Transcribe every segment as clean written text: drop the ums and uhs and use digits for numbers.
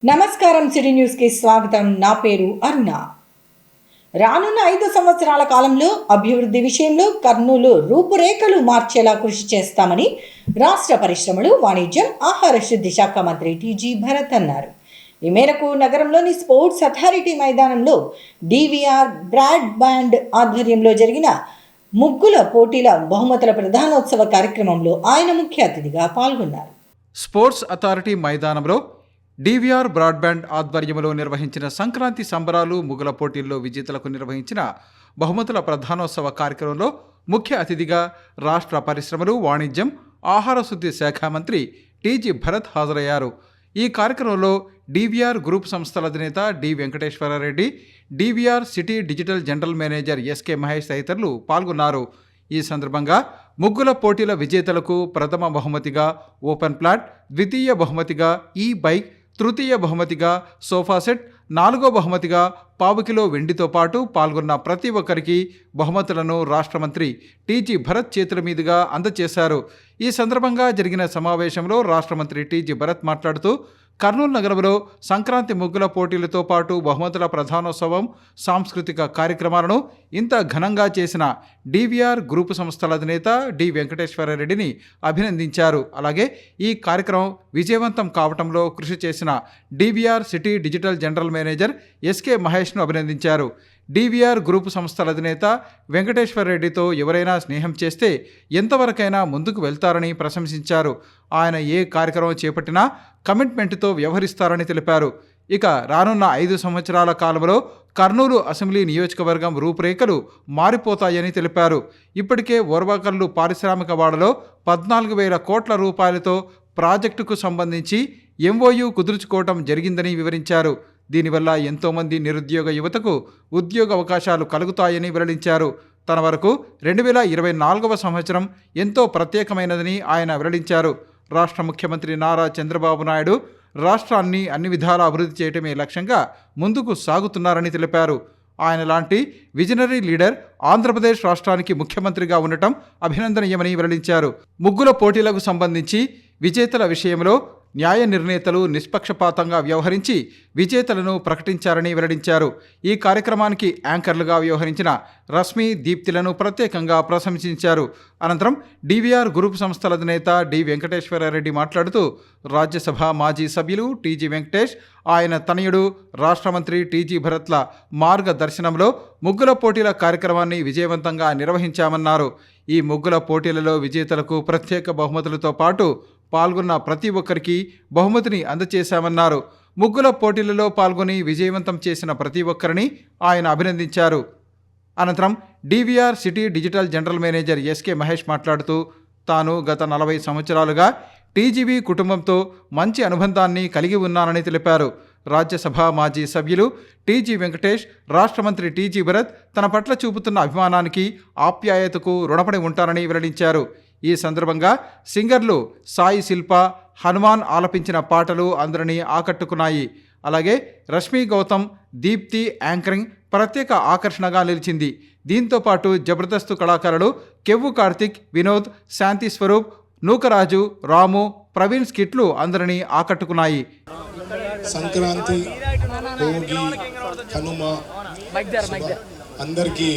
నమస్కారం city news కి స్వాగతం. నా పేరు అరుణ. రానున్న 5 సంవత్సరాల కాలంలో అభివృద్ధి విషయంలో కర్నూలు రూపురేఖలు మార్చేలా కృషి చేస్తామని రాష్ట్ర పరిశ్రమలు, వాణిజ్యం, ఆహార శుద్ధి శాఖ మంత్రి టీజీ భరత్ అన్నారు. ఈ మేరకు నగరంలోని స్పోర్ట్స్ అథారిటీ మైదానంలో డివిఆర్ బ్రాడ్ బ్యాండ్ ఆధ్వర్యంలో జరిగిన ముగ్గుల పోటీల బహుమతుల ప్రధానోత్సవ కార్యక్రమంలో ఆయన ముఖ్య అతిథిగా పాల్గొన్నారు. స్పోర్ట్స్ అథారిటీ మైదానంలో డివిఆర్ బ్రాడ్బ్యాండ్ ఆధ్వర్యంలో నిర్వహించిన సంక్రాంతి సంబరాలు, ముగ్గుల పోటీల్లో విజేతలకు నిర్వహించిన బహుమతుల ప్రధానోత్సవ కార్యక్రమంలో ముఖ్య అతిథిగా రాష్ట్ర పరిశ్రమలు, వాణిజ్యం, ఆహార శుద్ధి శాఖ మంత్రి టీజీ భరత్ హాజరయ్యారు. ఈ కార్యక్రమంలో డివిఆర్ గ్రూప్ సంస్థల అధినేత D Venkateswara Reddy, DVR city digital general manager SK Mahesh తదితరులు పాల్గొన్నారు. ఈ సందర్భంగా ముగ్గుల పోటీల విజేతలకు ప్రథమ బహుమతిగా ఓపెన్ ప్లాట్, ద్వితీయ బహుమతిగా ఈ బైక్, తృతీయ బహుమతిగా సోఫా సెట్, 4వ బహుమతిగా ½ కిలో వెండితో పాటు పాల్గొన్న ప్రతి ఒక్కరికి బహుమతులను రాష్ట్ర మంత్రి టీజీ భరత్ చేతుల మీదుగా అందజేశారు. ఈ సందర్భంగా జరిగిన సమావేశంలో రాష్ట్ర మంత్రి టీజీ భరత్ మాట్లాడుతూ కర్నూలు నగరంలో సంక్రాంతి ముగ్గుల పోటీలతో పాటు బహుమతుల ప్రధానోత్సవం, సాంస్కృతిక కార్యక్రమాలను ఇంత ఘనంగా చేసిన డివిఆర్ గ్రూపు సంస్థల అధినేత డి వెంకటేశ్వరరెడ్డిని అభినందించారు. అలాగే ఈ కార్యక్రమం విజయవంతం కావడంలో కృషి చేసిన DVR city digital general manager SK మహేష్ను అభినందించారు. డివిఆర్ గ్రూపు సంస్థల అధినేత వెంకటేశ్వరరెడ్డితో ఎవరైనా స్నేహం చేస్తే ఎంతవరకైనా ముందుకు వెళ్తారని ప్రశంసించారు. ఆయన ఏ కార్యక్రమం చేపట్టినా కమిట్మెంట్తో వ్యవహరిస్తారని తెలిపారు. ఇక రానున్న 5 సంవత్సరాల కాలంలో కర్నూలు అసెంబ్లీ నియోజకవర్గం రూపురేఖలు మారిపోతాయని తెలిపారు. ఇప్పటికే ఓర్వకల్లు పారిశ్రామిక వాడలో 14,000 కోట్ల రూపాయలతో ప్రాజెక్టుకు సంబంధించి ఎంఓయూ కుదుర్చుకోవటం జరిగిందని వివరించారు. దీనివల్ల ఎంతోమంది నిరుద్యోగ యువతకు ఉద్యోగ అవకాశాలు కలుగుతాయని వెల్లడించారు. తన వరకు 2024వ సంవత్సరం ఎంతో ప్రత్యేకమైనదని ఆయన వెల్లడించారు. రాష్ట్ర ముఖ్యమంత్రి నారా చంద్రబాబు నాయుడు రాష్ట్రాన్ని అన్ని విధాలా అభివృద్ధి చేయటమే లక్ష్యంగా ముందుకు సాగుతున్నారని తెలిపారు. ఆయన లాంటి విజనరీ లీడర్ ఆంధ్రప్రదేశ్ రాష్ట్రానికి ముఖ్యమంత్రిగా ఉండటం అభినందనీయమని వెల్లడించారు. ముగ్గుల పోటీలకు సంబంధించి విజేతల విషయంలో న్యాయ నిర్ణేతలు నిష్పక్షపాతంగా వ్యవహరించి విజేతలను ప్రకటించారని వెల్లడించారు. ఈ కార్యక్రమానికి యాంకర్లుగా వ్యవహరించిన రశ్మి, దీప్తిలను ప్రత్యేకంగా ప్రశంసించారు. అనంతరం డివిఆర్ గ్రూప్ సంస్థల అధినేత డి వెంకటేశ్వరరెడ్డి మాట్లాడుతూ రాజ్యసభ మాజీ సభ్యులు టీజీ వెంకటేష్, ఆయన తనయుడు రాష్ట్ర మంత్రి టీజీ భరత్ల మార్గదర్శనంలో ముగ్గుల పోటీల కార్యక్రమాన్ని విజయవంతంగా నిర్వహించామన్నారు. ఈ ముగ్గుల పోటీలలో విజేతలకు ప్రత్యేక బహుమతులతో పాటు పాల్గొన్న ప్రతి ఒక్కరికి బహుమతిని అందజేశామన్నారు. ముగ్గుల పోటీలలో పాల్గొని విజయవంతం చేసిన ప్రతి ఒక్కరిని ఆయన అభినందించారు. అనంతరం DVR city digital general manager SK Mahesh మాట్లాడుతూ తాను గత 40 సంవత్సరాలుగా టీజీవీ కుటుంబంతో మంచి అనుబంధాన్ని కలిగి ఉన్నానని తెలిపారు. రాజ్యసభ మాజీ సభ్యులు టీజీ వెంకటేష్, రాష్ట్ర మంత్రి టీజీ భరత్ తన పట్ల చూపుతున్న అభిమానానికి, ఆప్యాయతకు రుణపడి ఉంటారని వెల్లడించారు. ఈ సందర్భంగా సింగర్లు సాయి శిల్ప, హనుమాన్ ఆలపించిన పాటలు అందరినీ ఆకట్టుకున్నాయి. అలాగే రష్మి గౌతమ్, దీప్తి యాంకరింగ్ ప్రత్యేక ఆకర్షణగా నిలిచింది. దీంతో పాటు జబర్దస్త్ కళాకారులు కెవ్వు కార్తిక్, వినోద్, శాంతి స్వరూప్, నూకరాజు, రాము, ప్రవీణ్ స్కిట్లు అందరినీ ఆకట్టుకున్నాయి. సంక్రాంతి, భోగి, కనుమ అందరికీ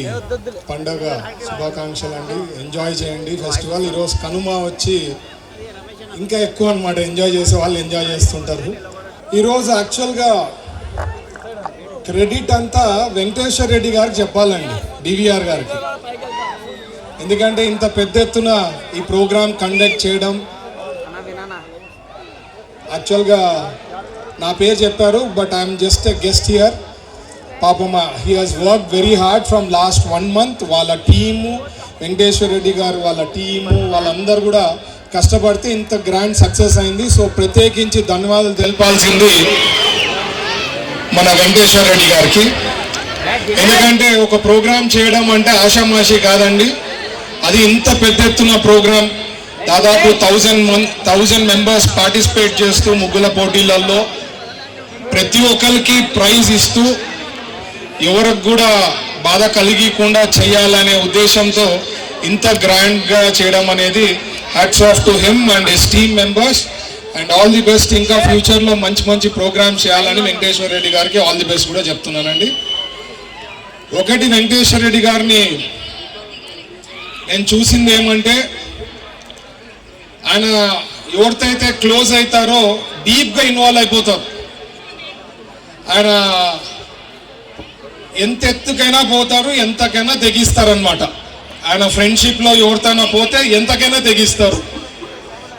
పండగ శుభాకాంక్షలు అండి. ఎంజాయ్ చేయండి ఫెస్టివల్. ఈరోజు కనుమ వచ్చి ఇంకా ఎక్కువ అన్నమాట, ఎంజాయ్ చేసే వాళ్ళు ఎంజాయ్ చేస్తుంటారు. ఈరోజు యాక్చువల్గా క్రెడిట్ అంతా వెంకటేశ్వర రెడ్డి గారికి చెప్పాలండి, డివిఆర్ గారికి. ఎందుకంటే ఇంత పెద్ద ఎత్తున ఈ ప్రోగ్రామ్ కండక్ట్ చేయడం, యాక్చువల్గా నా పేరు చెప్పారు but I'm just a guest here. Papamma, he has work very hard from last 1 month. వాళ్ళ టీము, వెంకటేశ్వర రెడ్డి గారు వాళ్ళ టీము వాళ్ళందరూ కూడా కష్టపడితే ఇంత గ్రాండ్ సక్సెస్ అయింది. సో ప్రత్యేకించి ధన్యవాదాలు తెలపాల్సింది మన వెంకటేశ్వర రెడ్డి గారికి. ఎందుకంటే ఒక ప్రోగ్రామ్ చేయడం అంటే ఆషామాషి కాదండి. అది ఇంత పెద్ద ఎత్తున ప్రోగ్రామ్, దాదాపు 1000 మెంబర్స్ పార్టిసిపేట్ చేస్తూ ముగ్గుల పోటీలలో ప్రతి ఒక్కరికి ప్రైజ్ ఇస్తూ ఎవరికి కూడా బాధ కలిగకుండా చేయాలనే ఉద్దేశంతో ఇంత గ్రాండ్గా చేయడం అనేది hats off to him and his team members. And all the best. ఇంకా ఫ్యూచర్లో మంచి మంచి ప్రోగ్రామ్స్ చేయాలని వెంకటేశ్వర రెడ్డి గారికి ఆల్ ది బెస్ట్ కూడా చెప్తున్నానండి. ఒకటి, వెంకటేశ్వర రెడ్డి గారిని నేను చూసింది ఏమంటే, ఆయన ఎవరితో అయితే క్లోజ్ అవుతారో డీప్గా ఇన్వాల్వ్ అయిపోతారు. ఆయన ఎంత ఎత్తుకైనా పోతారు, ఎంతకైనా తెగిస్తారనమాట. ఆయన ఫ్రెండ్షిప్లో ఎవరితోనైనా పోతే ఎంతకైనా తెగిస్తారు.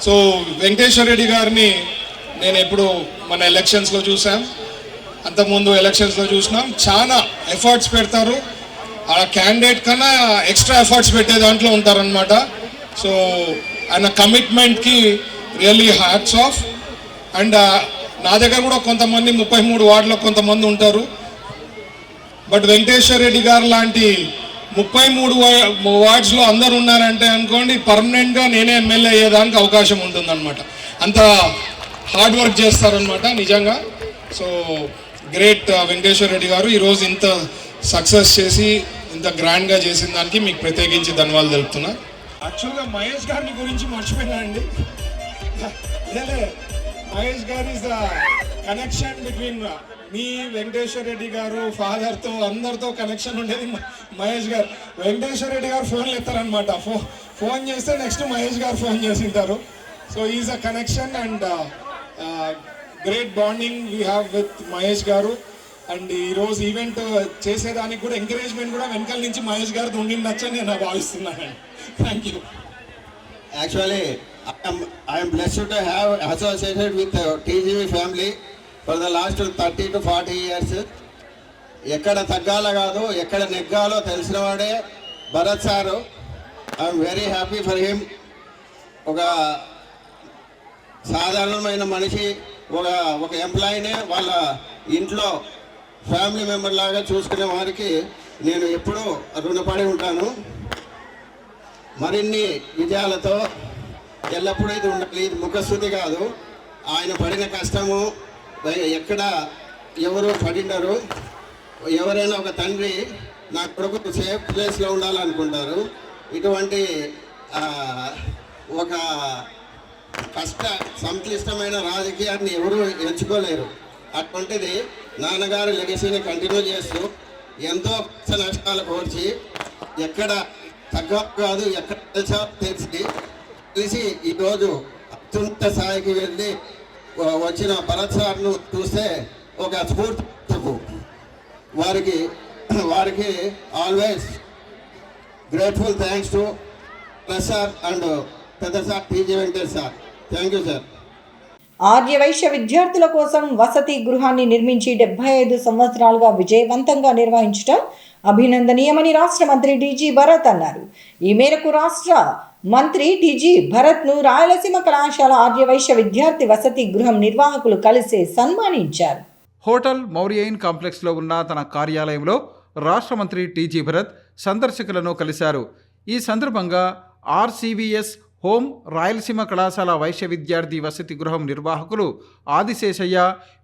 సో వెంకటేశ్వర రెడ్డి గారిని నేను ఎప్పుడు మన ఎలక్షన్స్లో చూసాం, అంతకుముందు ఎలక్షన్స్లో చూసినాం. చాలా ఎఫర్ట్స్ పెడతారు, ఆ క్యాండిడేట్ కన్నా ఎక్స్ట్రా ఎఫర్ట్స్ పెట్టే దాంట్లో ఉంటారనమాట. సో ఆయన కమిట్మెంట్కి రియల్లీ హ్యాట్స్ ఆఫ్. అండ్ నా దగ్గర కూడా కొంతమంది 33 వార్డులో కొంతమంది ఉంటారు. బట్ వెంకటేశ్వర రెడ్డి గారు లాంటి 33 వార్డ్స్లో అందరు ఉన్నారంటే అనుకోండి, పర్మనెంట్గా నేనే ఎమ్మెల్యే అయ్యేదానికి అవకాశం ఉంటుందన్నమాట. అంత హార్డ్ వర్క్ చేస్తారనమాట నిజంగా. సో గ్రేట్ వెంకటేశ్వర రెడ్డి గారు ఈరోజు ఇంత సక్సెస్ చేసి ఇంత గ్రాండ్గా చేసిన దానికి మీకు ప్రత్యేకించి ధన్యవాదాలు తెలుపుతున్నా. యాక్చువల్గా మహేష్ గారిని గురించి మర్చిపోయినా అండి. లేలే, మహేష్ గారు is the connection between me Venkateswara Reddy గారు ఫాదర్తో అందరితో కనెక్షన్ ఉండేది మహేష్ గారు. వెంకటేశ్వర రెడ్డి గారు ఫోన్లు ఎత్తారనమాట. ఫోన్ చేస్తే నెక్స్ట్ మహేష్ గారు ఫోన్ చేసింటారు. So is a connection and great bonding we have with Mahesh garu. And ఈరోజు ఈవెంట్ చేసేదానికి కూడా ఎంకరేజ్మెంట్ కూడా వెనకాల నుంచి మహేష్ గారితో ఉండిండొచ్చని నేను భావిస్తున్నాను. Thank you. Actually, I am blessed to have associated with TGV family for the last 30 to 40 years. ఎక్కడ తగ్గాలో కాదు, ఎక్కడ నెగ్గాలో తెలిసిన వాడే Bharat sir. I'm very happy for him. ఒక సాధారణమైన మనిషి, ఒక ఎంప్లాయీనే వాళ్ళ ఇంట్లో ఫ్యామిలీ మెంబర్ లాగా చూసుకునే వారికి నేను ఎప్పుడూ రుణపడి ఉంటాను. మరిన్ని విజయాలతో ఎల్లప్పుడూ ఇది ఉండాలి. ఇది ముఖస్థుతి కాదు. ఆయన పడిన కష్టము ఎక్కడ ఎవరు పడినారు. ఎవరైనా ఒక తండ్రి నా కొడుకు సేఫ్ ప్లేస్లో ఉండాలనుకుంటారు. ఇటువంటి ఒక సంక్లిష్టమైన రాజకీయాన్ని ఎవరు ఎంచుకోలేరు. అటువంటిది నాన్నగారి లెగసీని కంటిన్యూ చేస్తూ ఎంతో నష్టాలు కోర్చి ఎక్కడ తగ్గ కాదు, ఎక్కడ తెలిసి ఈరోజు అత్యున్నత స్థాయికి వెళ్ళి వచ్చిన భరత్ సార్ను చూస్తే ఒక స్ఫూర్తి. వారికి always grateful thanks to plus sir and పెద్ద sir TG Venkatesh sir. Thank you sir. Aryavysya విద్యార్థుల కోసం వసతి గృహాన్ని నిర్మించి 75 సంవత్సరాలుగా విజయవంతంగా నిర్వహించడం అభినందనీయమని రాష్ట్ర మంత్రి టీజీ భరత్ అన్నారు. ఈ మేరకు రాష్ట్ర మంత్రి టీజీ భరత్ను రాయలసీమ కళాశాల ఆర్యవైశ్య విద్యార్థి వసతి గృహం నిర్వాహకులు కలిసి సన్మానించారు. హోటల్ మౌరియైన్ కాంప్లెక్స్లో ఉన్న తన కార్యాలయంలో రాష్ట్ర మంత్రి టీజీ భరత్ సందర్శకులను కలిశారు. ఈ సందర్భంగా ఆర్సీవీఎస్ హోం రాయలసీమ కళాశాల వైశ్య విద్యార్థి వసతి గృహం నిర్వాహకులు ఆదిశేషయ్య,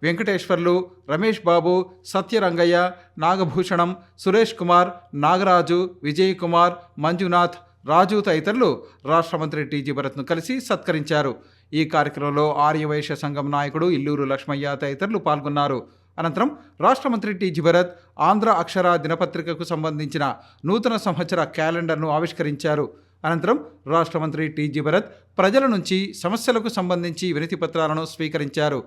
వెంకటేశ్వర్లు, రమేష్ బాబు, సత్యరంగయ్య, నాగభూషణం, సురేష్ కుమార్, నాగరాజు, విజయ్ కుమార్, మంజునాథ్, రాజు తదితరులు రాష్ట్ర మంత్రి టీజీ భరత్ను కలిసి సత్కరించారు. ఈ కార్యక్రమంలో ఆర్యవైశ్య సంఘం నాయకుడు ఇల్లూరు లక్ష్మయ్య తదితరులు పాల్గొన్నారు. అనంతరం రాష్ట్ర మంత్రి టీజీ భరత్ ఆంధ్ర అక్షర దినపత్రికకు సంబంధించిన నూతన సంవత్సర క్యాలెండర్ను ఆవిష్కరించారు. అనంతరం రాష్ట్ర మంత్రి టీజీ భరత్ ప్రజల నుంచి సమస్యలకు సంబంధించి వినతి పత్రాలను స్వీకరించారు.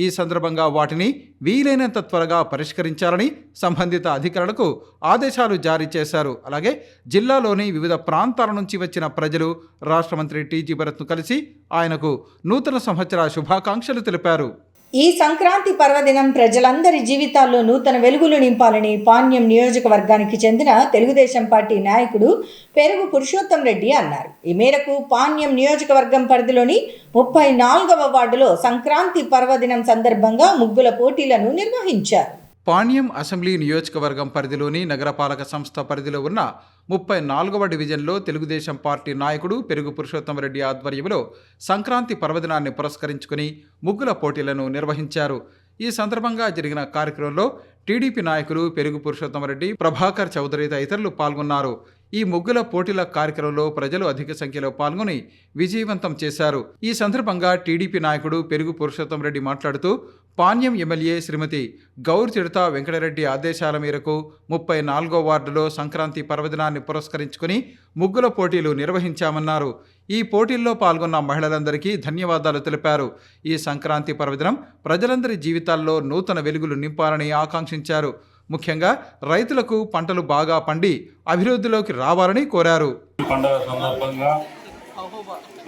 ఈ సందర్భంగా వాటిని వీలైనంత త్వరగా పరిష్కరించాలని సంబంధిత అధికారులకు ఆదేశాలు జారీ చేశారు. అలాగే జిల్లాలోని వివిధ ప్రాంతాల నుంచి వచ్చిన ప్రజలు రాష్ట్ర మంత్రి టీజీ భరత్ను కలిసి ఆయనకు నూతన సంవత్సర శుభాకాంక్షలు తెలిపారు. ఈ సంక్రాంతి పర్వదినం ప్రజలందరి జీవితాల్లో నూతన వెలుగులు నింపాలని పాణ్యం నియోజకవర్గానికి చెందిన తెలుగుదేశం పార్టీ నాయకుడు పెరుగు పురుషోత్తం రెడ్డి అన్నారు. ఈ మేరకు పాణ్యం నియోజకవర్గం పరిధిలోని 34వ వార్డులో సంక్రాంతి పర్వదినం సందర్భంగా ముగ్గుల పోటీలను నిర్వహించారు. పాణ్యం అసెంబ్లీ నియోజకవర్గం పరిధిలోని నగరపాలక సంస్థ పరిధిలో ఉన్న 34వ డివిజన్లో తెలుగుదేశం పార్టీ నాయకుడు పెరుగు పురుషోత్తం రెడ్డి ఆధ్వర్యంలో సంక్రాంతి పర్వదినాన్ని పురస్కరించుకుని ముగ్గుల పోటీలను నిర్వహించారు. ఈ సందర్భంగా జరిగిన కార్యక్రమంలో టీడీపీ నాయకులు పెరుగు పురుషోత్తం రెడ్డి, ప్రభాకర్ చౌదరి తదితరులు పాల్గొన్నారు. ఈ ముగ్గుల పోటీల కార్యక్రమంలో ప్రజలు అధిక సంఖ్యలో పాల్గొని విజయవంతం చేశారు. ఈ సందర్భంగా టీడీపీ నాయకుడు పెరుగు పురుషోత్తం రెడ్డి మాట్లాడుతూ పాణ్యం ఎమ్మెల్యే శ్రీమతి గౌర్ చిడత వెంకటరెడ్డి ఆదేశాల మేరకు 34వ వార్డులో సంక్రాంతి పర్వదినాన్ని పురస్కరించుకుని ముగ్గుల పోటీలు నిర్వహించామన్నారు. ఈ పోటీల్లో పాల్గొన్న మహిళలందరికీ ధన్యవాదాలు తెలిపారు. ఈ సంక్రాంతి పర్వదినం ప్రజలందరి జీవితాల్లో నూతన వెలుగులు నింపాలని ఆకాంక్షించారు. ముఖ్యంగా రైతులకు పంటలు బాగా పండి అభివృద్ధిలోకి రావాలని కోరారు. పండుగ సందర్భంగా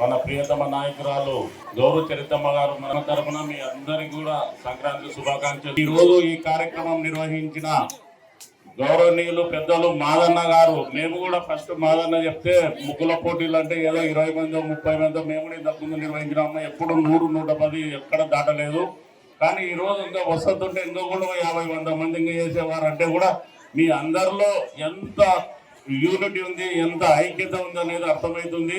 మన ప్రియతమ నాయకురాలు గౌరవ చరితమ్మ గారు మన తరఫున మీ అందరికీ కూడా సంక్రాంతి శుభాకాంక్షలు. ఈ రోజు ఈ కార్యక్రమం నిర్వహించిన గౌరవనీయులు పెద్దలు మాదన్న గారు, మేము కూడా ఫస్ట్ మాదన్న చెప్తే ముగ్గుల పోటీలు అంటే ఏదో 20 మందో 30 మందో మేము ఇంతకుముందు నిర్వహించినాము. ఎప్పుడు 100, 110 ఎక్కడ దాటలేదు. కానీ ఈ రోజు ఇంకా వస్తుంటే ఇంకో కూడా 50-100 మంది ఇంకా చేసేవారు అంటే కూడా మీ అందరిలో ఎంత యూనిటీ ఉంది, ఎంత ఐక్యత ఉంది అనేది అర్థమవుతుంది.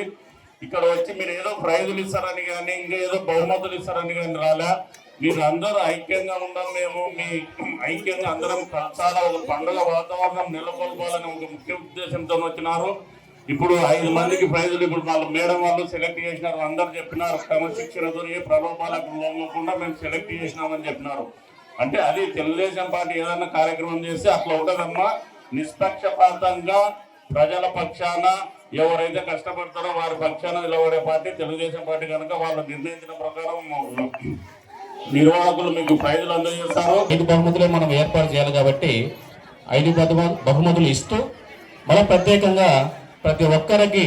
ఇక్కడ వచ్చి మీరు ఏదో ప్రైజులు ఇస్తారని కానీ ఇంకా ఏదో బహుమతులు ఇస్తారని కానీ రాలే. మీరు అందరూ ఐక్యంగా ఉండం, మేము మీ ఐక్యంగా అందరం చాలా ఒక పండుగ వాతావరణం నెలకొల్పాలని ఒక ముఖ్య ఉద్దేశంతో వచ్చినారు. ఇప్పుడు 5 మందికి ప్రైజులు ఇప్పుడు వాళ్ళు మేడం వాళ్ళు సెలెక్ట్ చేసినారు. అందరు చెప్పినారు క్రమశిక్షణతో ఏ ప్రలోభాలకు లోకుండా మేము సెలెక్ట్ చేసినామని చెప్పినారు. అంటే అది తెలుగుదేశం పార్టీ ఏదైనా కార్యక్రమం చేస్తే అట్లా ఉండదమ్మా. నిష్పక్షపాతంగా ప్రజల పక్షాన ఎవరైతే కష్టపడతారో వారి పక్షాన నిలబడే పార్టీ తెలుగుదేశం పార్టీ కనుక వాళ్ళు నిర్ణయించిన ప్రకారం నిర్వాహకులు మీకు ప్రైజులు అందజేస్తారు. 5 బహుమతులే మనం ఏర్పాటు చేయాలి కాబట్టి 5 బహుమతులు ఇస్తూ మనం ప్రత్యేకంగా ప్రతి ఒక్కరికి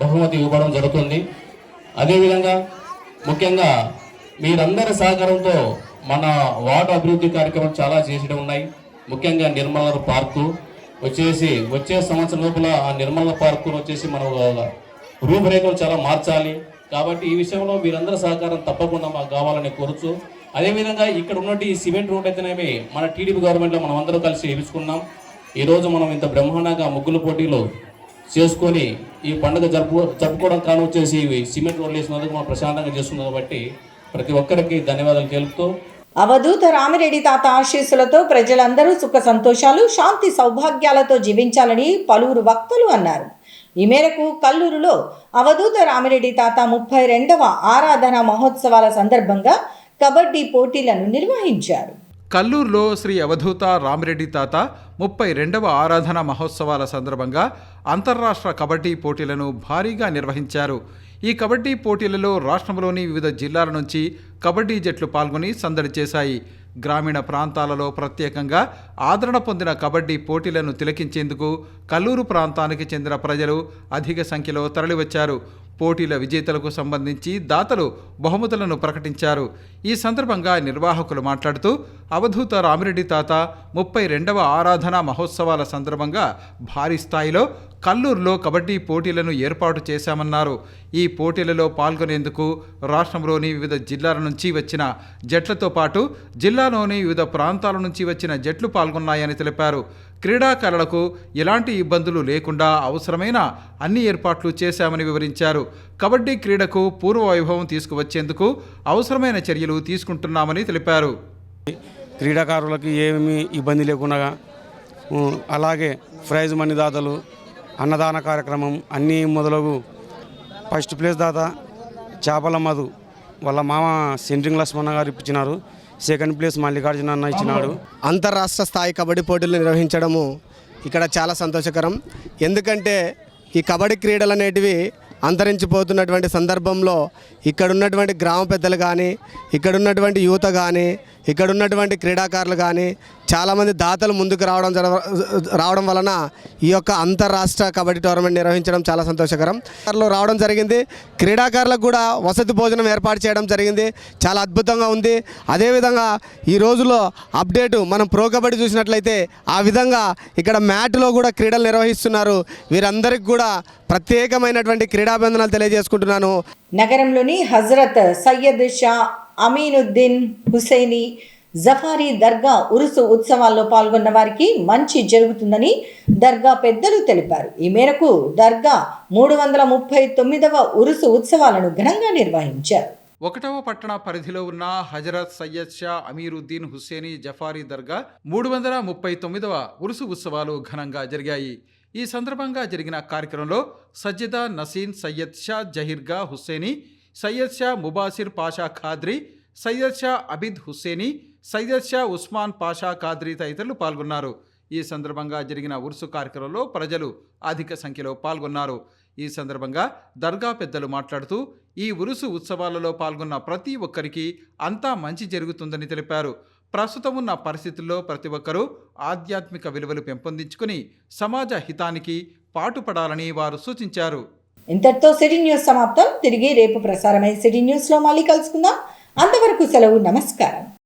బహుమతి ఇవ్వడం జరుగుతుంది. అదేవిధంగా ముఖ్యంగా మీరందరి సహకారంతో మన వార్డు అభివృద్ధి కార్యక్రమం చాలా చేసి ఉన్నాయి. ముఖ్యంగా నిర్మల పార్కు వచ్చే సంవత్సరం లోపల ఆ నిర్మల పార్కును మనం రూపురేఖలు చాలా మార్చాలి. కాబట్టి ఈ విషయంలో మీరందరి సహకారం తప్పకుండా మాకు కావాలని కోరుచు, అదేవిధంగా ఇక్కడ ఉన్నట్టు ఈ సిమెంట్ రోడ్ అయితేనేమి మన టీడీపీ గవర్నమెంట్లో మనం అందరూ కలిసి ఇలుచుకున్నాం. ఈరోజు మనం ఇంత బ్రహ్మాండంగా ముగ్గుల పోటీలు చేసుకొని ఈ పండుగ జరుపుకోవడం కాను వచ్చేసి సిమెంట్ రోడ్లు వేసినందుకు మనం ప్రశాంతంగా చేస్తున్నాం. కాబట్టి ప్రతి ఒక్కరికి ధన్యవాదాలు తెలుపుతూ అవధూత రామిరెడ్డి తాత ఆశీస్సులతో ప్రజలందరూ సుఖ సంతోషాలు, శాంతి సౌభాగ్యాలతో జీవించాలని పలువురు వక్తలు అన్నారు. ఈ మేరకు కల్లూరులో అవధూత రామిరెడ్డి తాత 32వ ఆరాధన మహోత్సవాల సందర్భంగా కబడ్డీ పోటీలను నిర్వహించారు. కల్లూరులో శ్రీ అవధూత రామిరెడ్డి తాత 32వ ఆరాధన మహోత్సవాల సందర్భంగా అంతర్రాష్ట్ర కబడ్డీ పోటీలను భారీగా నిర్వహించారు. ఈ కబడ్డీ పోటీలలో రాష్ట్రంలోని వివిధ జిల్లాల నుంచి కబడ్డీ జట్లు పాల్గొని సందడి చేశాయి. గ్రామీణ ప్రాంతాలలో ప్రత్యేకంగా ఆదరణ పొందిన కబడ్డీ పోటీలను తిలకించేందుకు కల్లూరు ప్రాంతానికి చెందిన ప్రజలు అధిక సంఖ్యలో తరలివచ్చారు. పోటీల విజేతలకు సంబంధించి దాతలు బహుమతులను ప్రకటించారు. ఈ సందర్భంగా నిర్వాహకులు మాట్లాడుతూ అవధూత రామిరెడ్డి తాత 32వ ఆరాధన మహోత్సవాల సందర్భంగా భారీ స్థాయిలో కల్లూరులో కబడ్డీ పోటీలను ఏర్పాటు చేశామన్నారు. ఈ పోటీలలో పాల్గొనేందుకు రాష్ట్రంలోని వివిధ జిల్లాల నుంచి వచ్చిన జట్లతో పాటు జిల్లాలోని వివిధ ప్రాంతాల నుంచి వచ్చిన జట్లు పాల్గొన్నాయని తెలిపారు. క్రీడాకారులకు ఎలాంటి ఇబ్బందులు లేకుండా అవసరమైన అన్ని ఏర్పాట్లు చేశామని వివరించారు. కబడ్డీ క్రీడకు పూర్వ వైభవం తీసుకువచ్చేందుకు అవసరమైన చర్యలు తీసుకుంటున్నామని తెలిపారు. క్రీడాకారులకు ఏమీ ఇబ్బంది లేకుండా అలాగే ప్రైజ్ మనీ దాతలు, అన్నదాన కార్యక్రమం అన్నీ మొదలగు. ఫస్ట్ ప్లేస్ దాత చేపల మధు వాళ్ళ మామ సెంట్రింగ్ లక్ష్మణ గారు ఇప్పించినారు. సెకండ్ ప్లేస్ మల్లికార్జున అన్న ఇచ్చినాడు. అంతర్రాష్ట్ర స్థాయి కబడ్డీ పోటీలు నిర్వహించడము ఇక్కడ చాలా సంతోషకరం. ఎందుకంటే ఈ కబడ్డీ క్రీడలు అనేటివి అంతరించిపోతున్నటువంటి సందర్భంలో ఇక్కడున్నటువంటి గ్రామ పెద్దలు కానీ, ఇక్కడున్నటువంటి యువత కానీ, ఇక్కడున్నటువంటి క్రీడాకారులు కానీ చాలామంది దాతలు ముందుకు రావడం వలన ఈ యొక్క అంతర్రాష్ట్ర కబడ్డీ టోర్నమెంట్ నిర్వహించడం చాలా సంతోషకరం. రావడం జరిగింది. క్రీడాకారులకు కూడా వసతి భోజనం ఏర్పాటు చేయడం జరిగింది. చాలా అద్భుతంగా ఉంది. అదేవిధంగా ఈ రోజులో అప్డేటు మనం ప్రో కబడ్డీ చూసినట్లయితే ఆ విధంగా ఇక్కడ మ్యాట్లో కూడా క్రీడలు నిర్వహిస్తున్నారు. వీరందరికీ కూడా ప్రత్యేకమైనటువంటి క్రీడాభివందనాలు తెలియజేసుకుంటున్నాను. నగరంలోని హజరత్ సయ్యద్ షా అమీనుద్దీన్ హుసైనీ జఫారీ దర్గా ఉరుసు ఉత్సవాల్లో పాల్గొన్న వారికి మంచి జరుగుతుందని దర్గా పెద్దలు తెలిపారు. ఈ మేరకు దర్గా 339వ ఉరుసు ఉత్సవాలను ఘనంగా నిర్వహించారు. 1వ పట్టణ పరిధిలో ఉన్న హజరత్ సయ్యద్ షా అమీరుద్దీన్ హుస్సేనీ జఫారీ దర్గా 339వ ఉరుసు ఉత్సవాలు ఘనంగా జరిగాయి. ఈ సందర్భంగా జరిగిన కార్యక్రమంలో సజ్జదా నసీన్, సయ్యద్ షా జహీర్గా హుస్సేని, సయ్యద్ షా ముబాసిర్ పాషా ఖాద్రి, సయ్యద్ షా అబిద్ హుస్సేని, సయ్యద్ షా ఉస్మాన్ పాషా ఖాద్రి తదితరులు పాల్గొన్నారు. ఈ సందర్భంగా జరిగిన ఉరుసు కార్యక్రమంలో ప్రజలు అధిక సంఖ్యలో పాల్గొన్నారు. ఈ సందర్భంగా దర్గా పెద్దలు మాట్లాడుతూ ఈ ఉరుసు ఉత్సవాలలో పాల్గొన్న ప్రతి ఒక్కరికి అంతా మంచి జరుగుతుందని తెలిపారు. ప్రస్తుతం ఉన్న పరిస్థితుల్లో ప్రతి ఒక్కరూ ఆధ్యాత్మిక విలువలు పెంపొందించుకుని సమాజ హితానికి పాటుపడాలని వారు సూచించారు. ఇంతటితో సిటీ న్యూస్ సమాప్తం. తిరిగి రేపు ప్రసారమై సిటీ న్యూస్లో మళ్ళీ కలుసుకుందాం. అంతవరకు సెలవు. నమస్కారం.